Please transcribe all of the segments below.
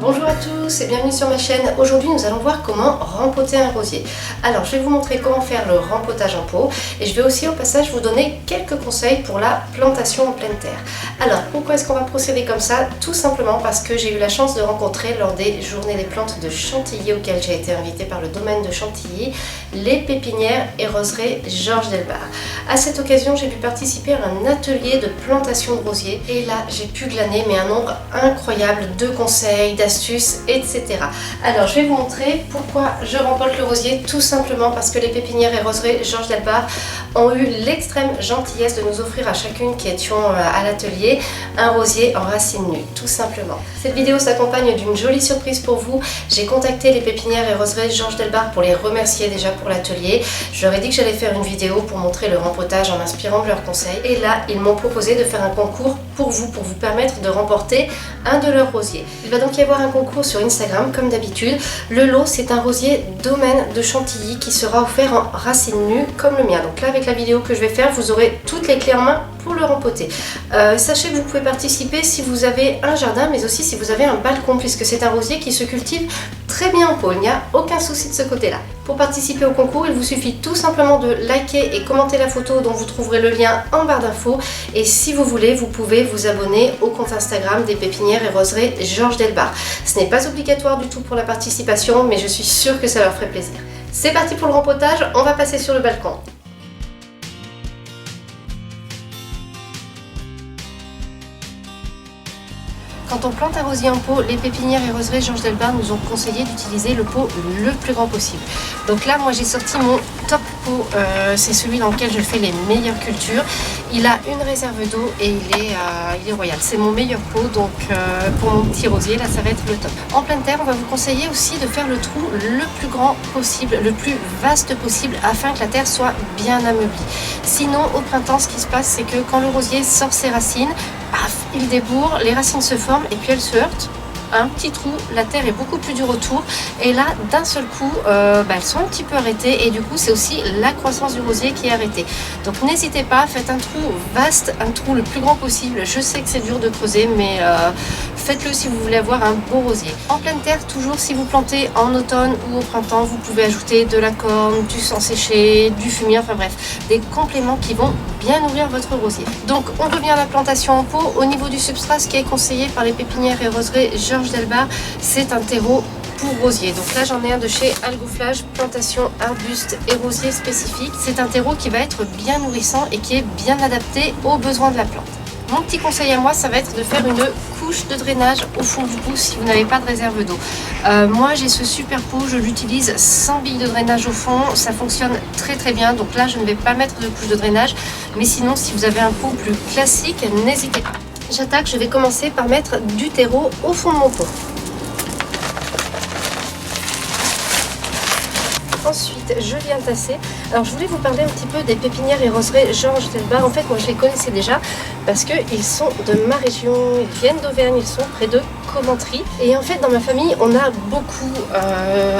Bonjour à tous et bienvenue sur ma chaîne. Aujourd'hui nous allons voir comment rempoter un rosier. Alors je vais vous montrer comment faire le rempotage en pot et je vais aussi au passage vous donner quelques conseils pour la plantation en pleine terre. Alors pourquoi est-ce qu'on va procéder comme ça? Tout simplement parce que j'ai eu la chance de rencontrer lors des journées des plantes de Chantilly auxquelles j'ai été invitée par le domaine de Chantilly, les pépinières et roseraie Georges Delbar. À cette occasion j'ai pu participer à un atelier de plantation de rosiers et là j'ai pu glaner mais un nombre incroyable de conseils, d'astuces, etc. Alors je vais vous montrer pourquoi je rempote le rosier, tout simplement parce que les pépinières et roseraie Georges Delbar ont eu l'extrême gentillesse de nous offrir à chacune qui étions à l'atelier un rosier en racines nues, tout simplement. Cette vidéo s'accompagne d'une jolie surprise pour vous. J'ai contacté les pépinières et roseraie Georges Delbar pour les remercier déjà pour l'atelier. Je leur ai dit que j'allais faire une vidéo pour montrer le rempotage en m'inspirant de leurs conseils et là ils m'ont proposé de faire un concours pour vous permettre de remporter un de leurs rosiers. Il va donc y avoir un concours sur Instagram comme d'habitude. Le lot, c'est un rosier domaine de Chantilly qui sera offert en racines nues comme le mien. Donc là avec la vidéo que je vais faire, vous aurez toutes les clés en main pour le rempoter. Sachez que vous pouvez participer si vous avez un jardin mais aussi si vous avez un balcon puisque c'est un rosier qui se cultive très bien en pot, il n'y a aucun souci de ce côté là. Pour participer au concours, il vous suffit tout simplement de liker et commenter la photo dont vous trouverez le lien en barre d'infos et si vous voulez, vous pouvez vous abonner au compte Instagram des pépinières et roseraie Georges Delbar. Ce n'est pas obligatoire du tout pour la participation mais je suis sûre que ça leur ferait plaisir. C'est parti pour le rempotage, on va passer sur le balcon. Quand on plante un rosier en pot, les pépinières et roseraie Georges Delbar nous ont conseillé d'utiliser le pot le plus grand possible. Donc là, moi j'ai sorti mon top pot, c'est celui dans lequel je fais les meilleures cultures. Il a une réserve d'eau et il est royal. C'est mon meilleur pot, donc pour mon petit rosier, là ça va être le top. En pleine terre, on va vous conseiller aussi de faire le trou le plus grand possible, le plus vaste possible, afin que la terre soit bien ameublie. Sinon, au printemps, ce qui se passe, c'est que quand le rosier sort ses racines, paf, il débourre, les racines se forment et puis elles se heurtent. Un petit trou, la terre est beaucoup plus dure autour et là d'un seul coup elles sont un petit peu arrêtées et du coup c'est aussi la croissance du rosier qui est arrêtée. Donc n'hésitez pas, faites un trou vaste, un trou le plus grand possible. Je sais que c'est dur de creuser mais faites-le si vous voulez avoir un beau rosier. En pleine terre, toujours si vous plantez en automne ou au printemps, vous pouvez ajouter de la corne, du sang séché, du fumier, enfin bref, des compléments qui vont bien nourrir votre rosier. Donc on revient à la plantation en pot. Au niveau du substrat, ce qui est conseillé par les pépinières et roseraie Georges Delbar, c'est un terreau pour rosier. Donc là j'en ai un de chez Algouflage, plantation arbuste et rosier spécifique. C'est un terreau qui va être bien nourrissant et qui est bien adapté aux besoins de la plante. Mon petit conseil à moi, ça va être de faire une couche de drainage au fond du pot si vous n'avez pas de réserve d'eau. Moi j'ai ce super pot, je l'utilise sans bille de drainage au fond, ça fonctionne très très bien. Donc là je ne vais pas mettre de couche de drainage, mais sinon si vous avez un pot plus classique, n'hésitez pas. J'attaque, je vais commencer par mettre du terreau au fond de mon pot. Ensuite, je viens tasser. Alors, je voulais vous parler un petit peu des pépinières et roseraie Georges Delbar. En fait, moi, je les connaissais déjà parce qu'ils sont de ma région. Ils viennent d'Auvergne, ils sont près de Commentry. Et en fait, dans ma famille, on a beaucoup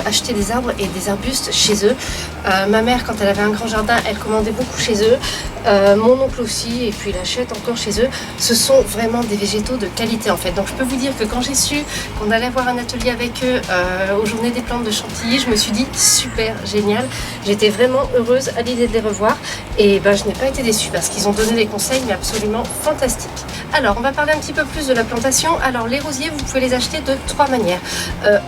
acheté des arbres et des arbustes chez eux. Ma mère, quand elle avait un grand jardin, elle commandait beaucoup chez eux. Mon oncle aussi, et puis il achète encore chez eux. Ce sont vraiment des végétaux de qualité, en fait. Donc, je peux vous dire que quand j'ai su qu'on allait avoir un atelier avec eux aux Journées des plantes de Chantilly, je me suis dit super, génial. J'étais vraiment heureuse à l'idée de les revoir et je n'ai pas été déçue parce qu'ils ont donné des conseils mais absolument fantastiques. Alors on va parler un petit peu plus de la plantation. Alors les rosiers, vous pouvez les acheter de trois manières.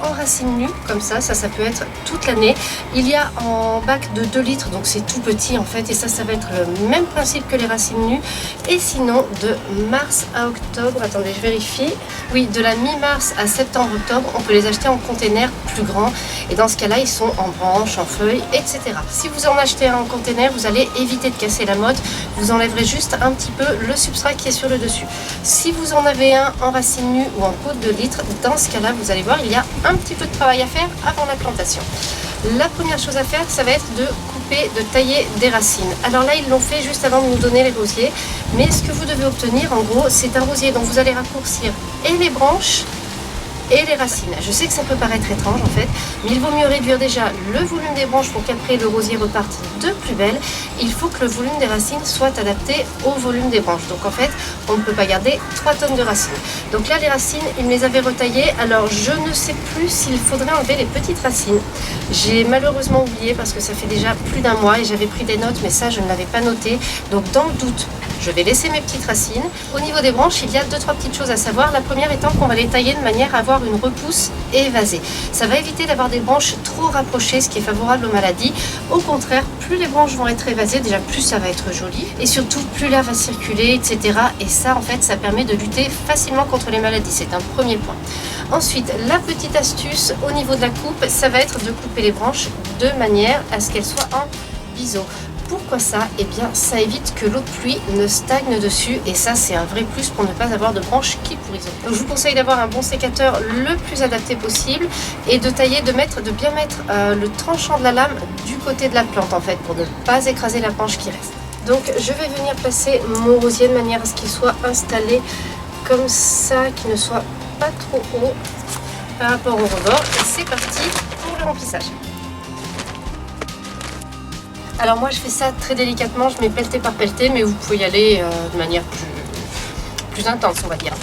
En racines nues comme ça peut être toute l'année. Il y a en bac de 2 litres, donc c'est tout petit en fait et ça va être le même principe que les racines nues. Et sinon de mars à octobre, attendez je vérifie, oui de la mi-mars à septembre-octobre, on peut les acheter en container plus grand et dans ce cas là ils sont en branches, en feuilles, etc. Si vous en achetez un en container, vous allez éviter de casser la motte, vous enlèverez juste un petit peu le substrat qui est sur le dessus. Si vous en avez un en racine nue ou en pot de 2 litres, dans ce cas là vous allez voir il y a un petit peu de travail à faire avant la plantation. La première chose à faire, ça va être de couper, de tailler des racines. Alors là, ils l'ont fait juste avant de nous donner les rosiers. Mais ce que vous devez obtenir, en gros, c'est un rosier dont vous allez raccourcir et les branches et les racines. Je sais que ça peut paraître étrange en fait, mais il vaut mieux réduire déjà le volume des branches pour qu'après le rosier reparte de plus belle. Il faut que le volume des racines soit adapté au volume des branches. Donc en fait, on ne peut pas garder 3 tonnes de racines. Donc là, les racines, il me les avait retaillées. Alors je ne sais plus s'il faudrait enlever les petites racines. J'ai malheureusement oublié parce que ça fait déjà plus d'un mois et j'avais pris des notes, mais ça je ne l'avais pas noté. Donc dans le doute, je vais laisser mes petites racines. Au niveau des branches, il y a 2-3 petites choses à savoir. La première étant qu'on va les tailler de manière à avoir une repousse évasée. Ça va éviter d'avoir des branches trop rapprochées, ce qui est favorable aux maladies. Au contraire, plus les branches vont être évasées, déjà plus ça va être joli. Et surtout, plus l'air va circuler, etc. Et ça, en fait, ça permet de lutter facilement contre les maladies. C'est un premier point. Ensuite, la petite astuce au niveau de la coupe, ça va être de couper les branches de manière à ce qu'elles soient en biseau. Pourquoi ça? Eh bien, ça évite que l'eau de pluie ne stagne dessus et ça, c'est un vrai plus pour ne pas avoir de branches qui pourrissent. Donc, je vous conseille d'avoir un bon sécateur le plus adapté possible et de tailler, de bien mettre le tranchant de la lame du côté de la plante en fait, pour ne pas écraser la branche qui reste. Donc, je vais venir placer mon rosier de manière à ce qu'il soit installé comme ça, qu'il ne soit pas trop haut par rapport au rebord. Et c'est parti pour le remplissage. Alors moi je fais ça très délicatement, je mets pelleté par pelleté, mais vous pouvez y aller de manière plus intense, on va dire.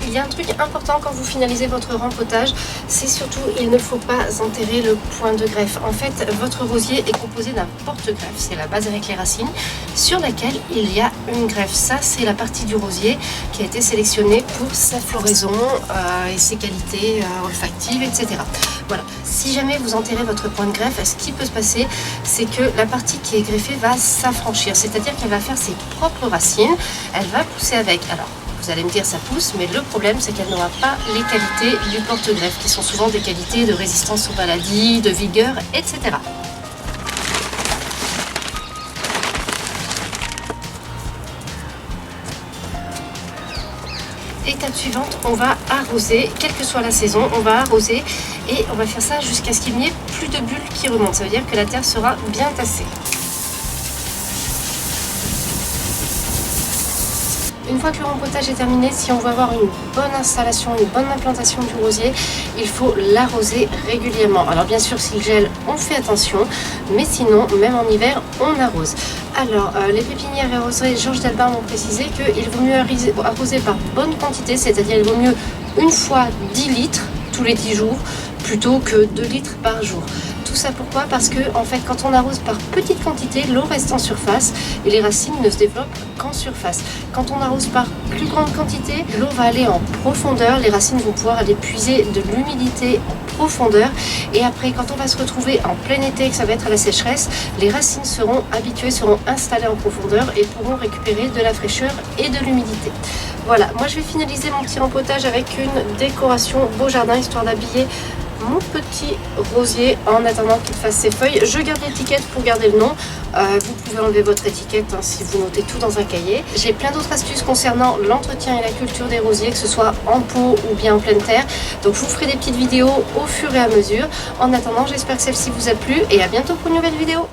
Il y a un truc important quand vous finalisez votre rempotage, c'est surtout il ne faut pas enterrer le point de greffe. En fait, votre rosier est composé d'un porte-greffe, c'est la base avec les racines, sur laquelle il y a une greffe. Ça, c'est la partie du rosier qui a été sélectionnée pour sa floraison et ses qualités olfactives, etc. Voilà. Si jamais vous enterrez votre point de greffe, ce qui peut se passer, c'est que la partie qui est greffée va s'affranchir, c'est-à-dire qu'elle va faire ses propres racines, elle va pousser avec. Alors, vous allez me dire ça pousse, mais le problème c'est qu'elle n'aura pas les qualités du porte-greffe, qui sont souvent des qualités de résistance aux maladies, de vigueur, etc. Étape suivante, on va arroser, quelle que soit la saison, on va arroser et on va faire ça jusqu'à ce qu'il n'y ait plus de bulles qui remontent. Ça veut dire que la terre sera bien tassée. Une fois que le rempotage est terminé, si on veut avoir une bonne installation, une bonne implantation du rosier, il faut l'arroser régulièrement. Alors bien sûr, s'il gèle, on fait attention, mais sinon, même en hiver, on arrose. Alors, les pépinières et roseraie Georges Delbar m'ont précisé qu'il vaut mieux arroser par bonne quantité, c'est-à-dire il vaut mieux une fois 10 litres tous les 10 jours, plutôt que 2 litres par jour. Tout ça pourquoi? Parce que en fait quand on arrose par petite quantité, l'eau reste en surface et les racines ne se développent qu'en surface. Quand on arrose par plus grande quantité, l'eau va aller en profondeur, les racines vont pouvoir aller puiser de l'humidité en profondeur et après quand on va se retrouver en plein été et que ça va être à la sécheresse, les racines seront habituées, seront installées en profondeur et pourront récupérer de la fraîcheur et de l'humidité. Voilà, moi je vais finaliser mon petit rempotage avec une décoration beau jardin histoire d'habiller mon petit rosier en attendant qu'il fasse ses feuilles. Je garde l'étiquette pour garder le nom. Vous pouvez enlever votre étiquette si vous notez tout dans un cahier. J'ai plein d'autres astuces concernant l'entretien et la culture des rosiers, que ce soit en pot ou bien en pleine terre. Donc je vous ferai des petites vidéos au fur et à mesure. En attendant, j'espère que celle-ci vous a plu et à bientôt pour une nouvelle vidéo.